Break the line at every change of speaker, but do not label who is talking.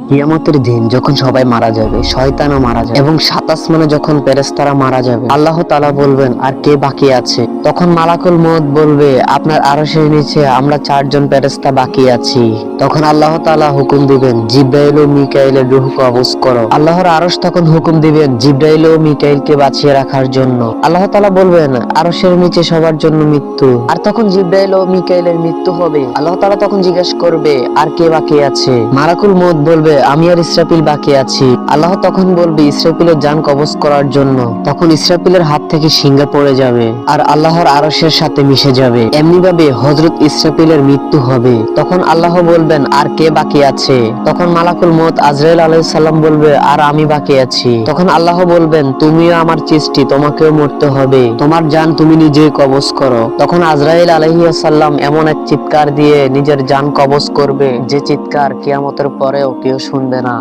কিয়ামতের দিন যখন সবাই মারা যাবে, শয়তানও মারা যাবে এবং সাত আসমানে যখন ফেরেশতারা মারা যাবে, আল্লাহ তাআলা বলবেন আর কে বাকি আছে। তখন মালাকুল মউত বলবে আপনার আরশের নিচে আমরা চারজন ফেরেশতা বাকি আছি। তখন আল্লাহ তাআলা হুকুম দিবেন জিবরাইল ও মিকাইলের রূহ কবজ করো। আল্লাহর আরশ তখন হুকুম দিবেন জিবরাইল ও মিকাইলকে বাঁচিয়ে রাখার জন্য। আল্লাহ তাআলা বলবেন আরশের নিচে সবার জন্য মৃত্যু। আর তখন জিবরাইল ও মিকাইলের মৃত্যু হবে। আল্লাহ তাআলা তখন জিজ্ঞেস করবে আর কে বাকি আছে। মালাকুল মউত বলবে আমি আর ইসরাফিল বাকি আছি। আল্লাহ তখন বলবে ইসরাফিলের জান কবজ করার জন্য। তখন ইসরাফিলের হাত থেকে সিংহা পড়ে যাবে আর আল্লাহর আরশের সাথে মিশে যাবে। এমনি ভাবে হযরত ইসরাফিলের মৃত্যু হবে। তখন আল্লাহ বলবেন আর কে বাকি আছে। তখন মালাকুল মউত আজরাইল আলাইহিস সালাম বলবে আর আমি বাকি আছি। তখন আল্লাহ বলবেন তুমিও আমার সৃষ্টি, তোমাকেও মরতে হবে, তোমার জান তুমি নিজেই কবজ করো। তখন আজরাইল আলাইহিস সালাম এমন এক চিৎকার দিয়ে নিজের জান কবজ করবে যে চিৎকার কিয়ামতের পরেও কেউ শুনবে না।